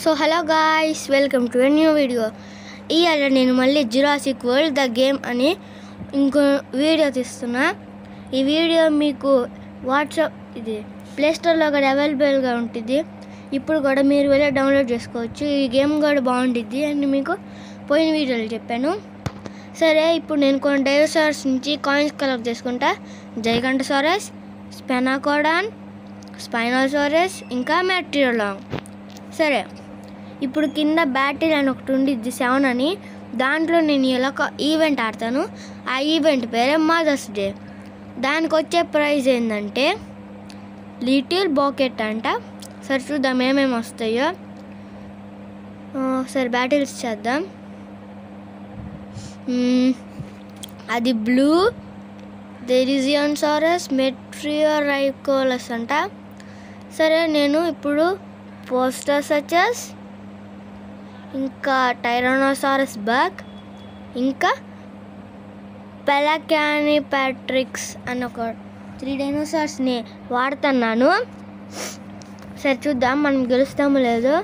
So hello guys, welcome to a new video. ఇవాళ నేను మళ్ళీ జురాసిక్ వరల్డ్ ద గేమ్ అని ఇంకో వీడియో తీస్తున్నా. ఈ వీడియో మీకు వాట్సాప్ ప్లేస్టోర్లో కూడా అవైలబుల్గా ఉంటుంది. ఇప్పుడు కూడా మీరు వెళ్ళి డౌన్లోడ్ చేసుకోవచ్చు. ఈ గేమ్ కూడా బాగుంటుంది అని మీకు పోయిన వీడియోలో చెప్పాను. సరే, ఇప్పుడు నేను కొన్ని డైనోసార్స్ నుంచి కాయిన్స్ కలెక్ట్ చేసుకుంటా. జైగంటోసారస్, స్పెనాకోడాన్, స్పైనోసారస్, ఇంకా మెట్రియోలాంగ్. సరే, ఇప్పుడు కింద బ్యాటిల్ అని ఒకటి ఉండిద్ది 7 అని. దాంట్లో నేను ఇలా ఒక ఈవెంట్ ఆడతాను. ఆ ఈవెంట్ పేరే మదర్స్ డే. దానికి వచ్చే ప్రైజ్ ఏంటంటే లిటిల్ బాకెట్ అంట. సరే, చూద్దాం ఏమేమి వస్తాయో. సరే, బ్యాటిల్స్ చేద్దాం. అది బ్లూ దెరిజియోసారస్ మెట్రియోరైకోలస్ అంట. సరే, నేను ఇప్పుడు పోస్టోసరస్, ఇంకా టైరానోసారస్ బగ్, ఇంకా పెలాకానిపాట్రిక్స్ అని ఒక 3 డైనోసార్స్ని వాడుతున్నాను. సరే, చూద్దాం మనం గెలుస్తామో లేదో.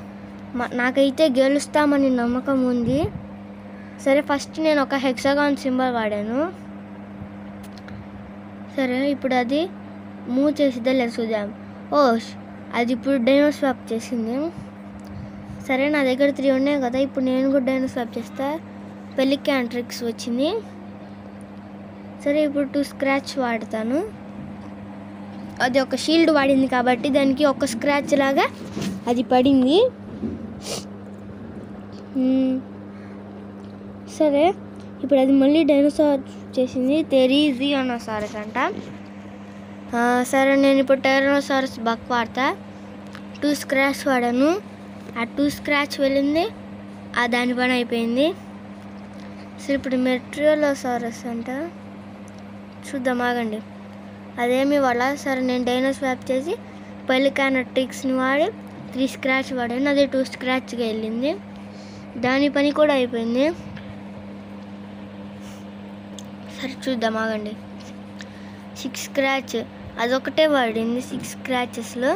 నాకైతే గెలుస్తామని నమ్మకం ఉంది. సరే, ఫస్ట్ నేను ఒక హెక్సాగాన్ సింబల్ వాడాను. సరే, ఇప్పుడు అది మూవ్ చేసిద్దా లేదు చూద్దాం. అది ఇప్పుడు డైనో స్వాప్ చేసింది. సరే, నా దగ్గర 3 ఉన్నాయి కదా, ఇప్పుడు నేను కూడా డైనో స్వాప్ చేస్తా. పెలికాంట్రిక్స్ వచ్చింది. సరే, ఇప్పుడు 2 స్క్రాచ్ వాడతాను. అది ఒక షీల్డ్ వాడింది కాబట్టి దానికి ఒక స్క్రాచ్ లాగా అది పడింది. సరే, ఇప్పుడు అది మళ్ళీ డైనోసార్ చేసింది. తెరిజియోసారస్ అంట. సరే, నేను ఇప్పుడు టైరానోసారస్ బగ్ వాడతా. 2 స్క్రాచ్ వాడాను. ఆ 2 స్క్రాచ్ వెళ్ళింది, దాని పని అయిపోయింది. సరే, ఇప్పుడు మెట్రియోసారస్ అంట. చూద్దాం, ఆగండి. అదేమి వాళ్ళ. సరే, నేను డైనో స్వాప్ చేసి పెలికానట్రిక్స్ని వాడి 3 స్క్రాచ్ వాడాను. అది 2 స్క్రాచ్గా వెళ్ళింది, దాని పని కూడా అయిపోయింది. సరే, చూద్దాం, ఆగండి. 6 స్క్రాచ్ అదొకటే వాడింది 6 స్క్రాచెస్లో.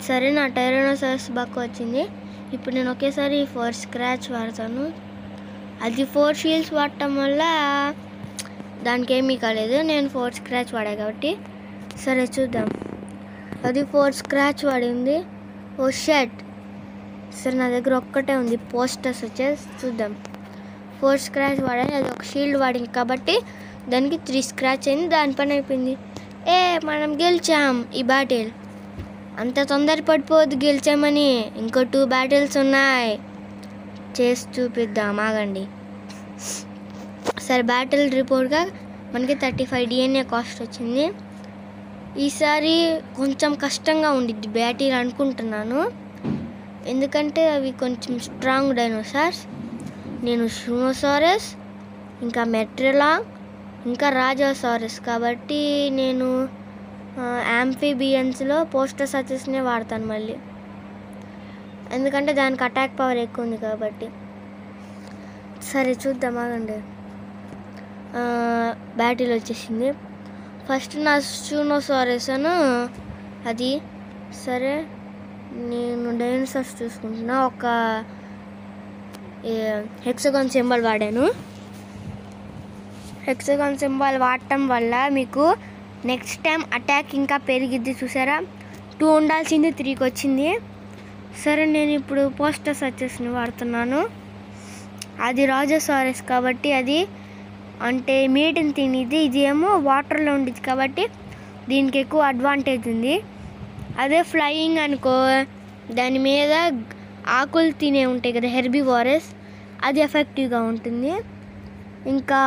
సరే, నా టైరానోసారస్ బగ్ వచ్చింది. ఇప్పుడు నేను ఒకేసారి 4 స్క్రాచ్ వాడతాను. అది 4 షీల్డ్స్ వాడటం వల్ల దానికి ఏమీ కాలేదు. నేను 4 స్క్రాచ్ వాడా కాబట్టి. సరే, చూద్దాం. అది 4 స్క్రాచ్ వాడింది. షర్ట్. సరే, నా దగ్గర ఒక్కటే ఉంది పోస్టర్స్ వచ్చేసి. చూద్దాం. 4 స్క్రాచ్ వాడాలి. అది ఒక షీల్డ్ వాడింది కాబట్టి దానికి 3 స్క్రాచ్ అయింది, దాని పని అయిపోయింది. మనం గెలిచాం ఈ బ్యాటిల్. అంత తొందర పడిపోవద్దు గెలిచామని. ఇంకో 2 బ్యాటిల్స్ ఉన్నాయి, చేసి చూపిద్దాం, ఆగండి. సరే, బ్యాటిల్ రిపోర్ట్గా మనకి 35 DNA కాస్ట్ వచ్చింది. ఈసారి కొంచెం కష్టంగా ఉండిద్ది బ్యాటిల్ అనుకుంటున్నాను, ఎందుకంటే అవి కొంచెం స్ట్రాంగ్ డైనోసార్స్. నేను షూనోసారస్, ఇంకా మెట్రియోలాంగ్, ఇంకా రాజోసారస్ కాబట్టి నేను యాంఫీబియన్స్లో పోస్టోసరస్నే వాడతాను మళ్ళీ, ఎందుకంటే దానికి అటాక్ పవర్ ఎక్కువ ఉంది కాబట్టి. సరే, చూద్దాం, ఆగండి. బ్యాటిల్ వచ్చేసింది. ఫస్ట్ నా షూనోసారస్ అది. సరే, నేను డైనోసార్స్ చూసుకుంటున్నా. ఒక హెక్సాగాన్ సింబల్ వాడాను. హెక్సాగాన్ సింబల్ వాడటం వల్ల మీకు నెక్స్ట్ టైం అటాక్ ఇంకా పెరిగిద్ది. చూసారా, 2 ఉండాల్సింది 3కి వచ్చింది. సరే, నేను ఇప్పుడు పోస్టోసరస్ని వాడుతున్నాను. అది రాజోసారస్ కాబట్టి అది అంటే మీటిని తినేది. ఇది ఏమో వాటర్లో ఉండిద్ది కాబట్టి దీనికి ఎక్కువ అడ్వాంటేజ్ ఉంది. అదే ఫ్లయింగ్ అనుకో, దాని మీద ఆకులు తినే ఉంటాయి కదా, హెర్బివోరస్, అది ఎఫెక్టివ్గా ఉంటుంది. ఇంకా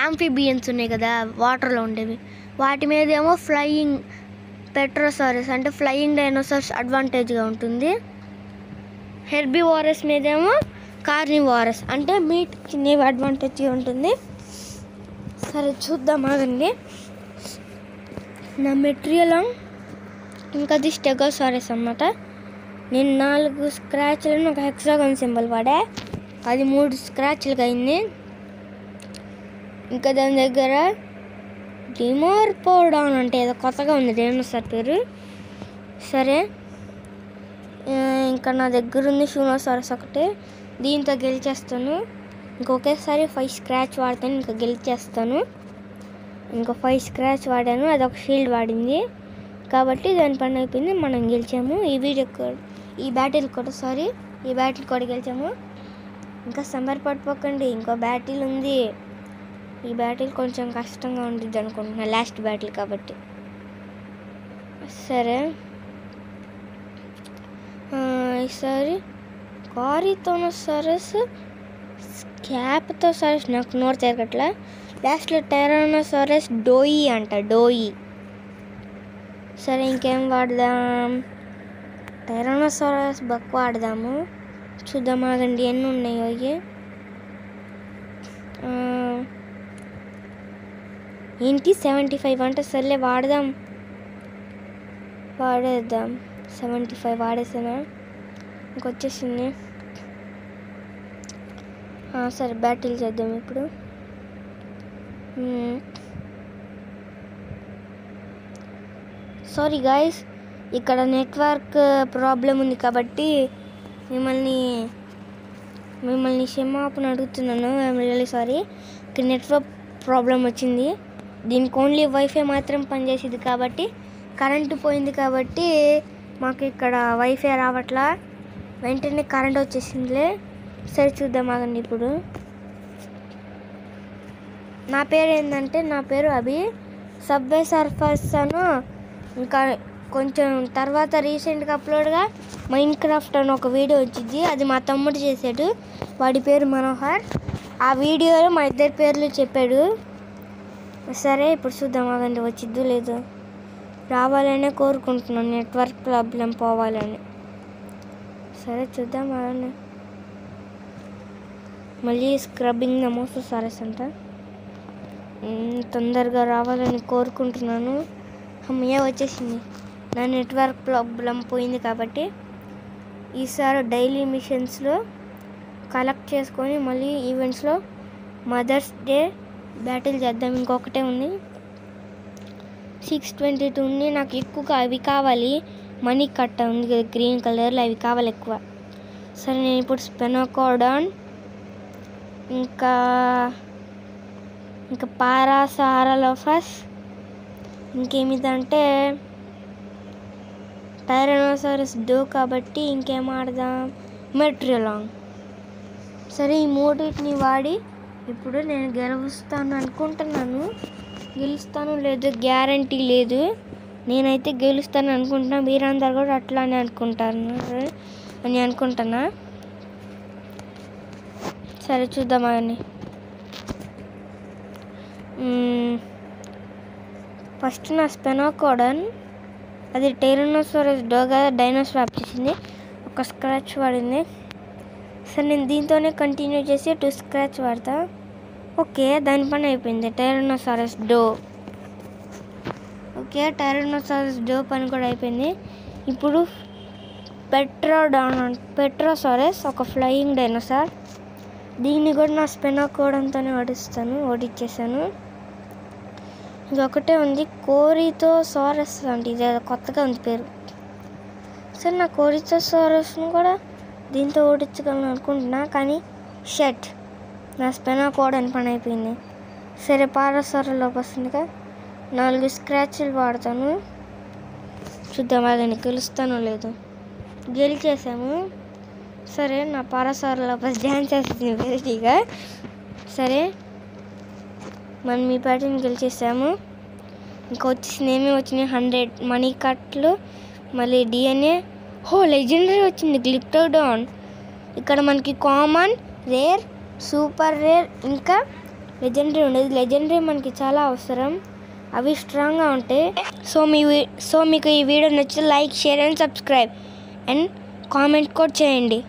యాంఫీబియన్స్ ఉన్నాయి కదా వాటర్లో ఉండేవి, వాటి మీద ఏమో ఫ్లయింగ్ పెట్రోసారస్ అంటే ఫ్లయింగ్ డైనోసార్స్ అడ్వాంటేజ్గా ఉంటుంది. హెర్బివోరస్ మీద ఏమో కార్నివోరస్ అంటే మీట్ తినేవి అడ్వాంటేజ్గా ఉంటుంది. సరే, చూద్దాం, ఆగండి. నా మెట్రియోలాంగ్ ఇంకా అది స్టెగోసారస్ అన్నమాట. నేను 4 స్క్రాచ్లను ఒక హెక్సాగాన్ సింబల్ వాడా, అది 3 స్క్రాచ్లుగా అయింది. ఇంకా దాని దగ్గర డిమోర్పోడాన్ అంటే ఏదో కొత్తగా ఉంది డైనోసార్ పేరు. సరే ఇంకా నా దగ్గర ఉంది షూనోసారస్ ఒకటే, దీంతో గెలిచేస్తాను. ఇంకొకేసారి 5 స్క్రాచ్ వాడతాను, ఇంకా గెలిచేస్తాను. ఇంకా 5 స్క్రాచ్ వాడాను, అదొక షీల్డ్ వాడింది కాబట్టి దాని పని అయిపోయింది, మనం గెలిచాము. ఈ బ్యాటిల్ కూడా గెలిచాము. ఇంకా సంబరపడిపోకండి, ఇంకో బ్యాటిల్ ఉంది. ఈ బ్యాటిల్ కొంచెం కష్టంగా ఉంటుంది అనుకుంటున్నా, లాస్ట్ బ్యాటిల్ కాబట్టి. సరే, ఈసారి కారితోనోసారస్ స్కాప్తోసారస్ నాకు నోరు తిరగట్లా. లాస్ట్లో టైరానోసారస్ డోయి. సరే, ఇంకేం వాడదాం? టైరానోసారస్ బక్ వాడదాము. చూద్దాం, ఆగండి ఎన్ని ఉన్నాయో. ఏంటి 75 అంటే సర్లే వాడేద్దాం. 75 వాడేసానా, ఇంకొచ్చేసింది. సరే, బ్యాటిల్ చేద్దాం ఇప్పుడు. సారీ గాయస్, ఇక్కడ నెట్వర్క్ ప్రాబ్లం ఉంది కాబట్టి మిమ్మల్ని క్షమాపణ అడుగుతున్నాను. I'm really sorry. ఇక్కడ నెట్వర్క్ ప్రాబ్లం వచ్చింది. దీనికి ఓన్లీ వైఫై మాత్రం పనిచేసేది కాబట్టి, కరెంటు పోయింది కాబట్టి మాకు ఇక్కడ వైఫై రావట్లా. వెంటనే కరెంట్ వచ్చేసిందిలే. సరే, చూద్దాం ఆగండి. ఇప్పుడు నా పేరు అభి. సబ్వే సర్ఫర్స్ అను, ఇంకా కొంచెం తర్వాత రీసెంట్గా అప్లోడ్గా మైన్క్రాఫ్ట్ అని ఒక వీడియో వచ్చింది, అది మా తమ్ముడు చేశాడు. వాడి పేరు మనోహర్. ఆ వీడియోలో మా ఇద్దరి పేర్లు చెప్పాడు. సరే, ఇప్పుడు చూద్దాం ఆగండి, వచ్చిద్దు లేదు. రావాలనే కోరుకుంటున్నాను, నెట్వర్క్ ప్రాబ్లం పోవాలని. సరే, చూద్దాం ఆగండి. మళ్ళీ స్క్రబ్బింగ్ నమోసారస్ అంట, తొందరగా రావాలని కోరుకుంటున్నాను. అమ్మయ్య, వచ్చేసింది. నా నెట్వర్క్ ప్రాబ్లం పోయింది కాబట్టి ఈసారి డైలీ మిషన్స్లో కలెక్ట్ చేసుకొని మళ్ళీ ఈవెంట్స్లో మదర్స్ డే బ్యాటిల్ చేద్దాం. ఇంకొకటే ఉంది, 622 ఉంది. నాకు ఎక్కువగా అవి కావాలి. మనీ కట్ట ఉంది కదా గ్రీన్ కలర్లో, అవి కావాలి ఎక్కువ. సరే, నేను ఇప్పుడు స్పెనోకోడాన్ ఇంకా పారాసారలోఫస్, ఇంకేమిదంటే టైరానోసారస్ డో కాబట్టి ఇంకేం ఆడదాం? మెట్రిలాంగ్. సరే, ఈ మూడింటిని వాడి ఇప్పుడు నేను గెలుస్తాను అనుకుంటున్నాను. గెలుస్తాను లేదు గ్యారంటీ లేదు. నేనైతే గెలుస్తాను అనుకుంటున్నా, మీరందరూ కూడా అట్లానే అనుకుంటున్నా. సరే, చూద్దాం అని. ఫస్ట్ నా స్పెనోకోడన్, అది టైరానోసారస్ డోగా డైనోస్వాప్ చేసింది, ఒక స్క్రాచ్ వాడింది. సరే, నేను దీంతోనే కంటిన్యూ చేసి 2 స్క్రాచ్ వాడతా. ఓకే, దాని పని అయిపోయింది. టైరానోసారస్ డో పని కూడా అయిపోయింది. ఇప్పుడు పెట్రోసారస్, ఒక ఫ్లయింగ్ డైనోసార్. దీన్ని కూడా నా స్పెనోకోడన్తోనే ఓడిచ్చేసాను. ఇంకొకటే ఉంది, కోరితోసారస్ అంటే, ఇది కొత్తగా ఉంది పేరు. సరే, నా కోరితోసారస్ను కూడా దీంతో ఓడించగలను అనుకుంటున్నా, కానీ నా స్పెనోకోడన్ పని అయిపోయింది. సరే, పారాసారలోకి వస్తుందిగా 4 స్క్రాచ్లు వాడతాను. చూద్దాం అదని గెలుస్తానో లేదు. గెలిచేసాము. సరే, నా పారాసారలోపస్ డ్యాన్స్ చేస్తుంది వెరైటీగా. సరే, మనం ఈ ప్యాటర్న్ గెలిచేసాము. ఇంకా వచ్చేసింది, ఏమేమి వచ్చినాయి? 100 మనీ కట్లు, మళ్ళీ DNA, లెజెండరీ వచ్చింది, గ్లిప్టోడాన్. ఇక్కడ మనకి కామన్, రేర్, సూపర్ రేర్, ఇంకా లెజెండరీ ఉండేది. లెజెండరీ మనకి చాలా అవసరం, అవి స్ట్రాంగ్గా ఉంటాయి. సో మీకు ఈ వీడియో నచ్చితే like, share and subscribe and comment కూడా చేయండి.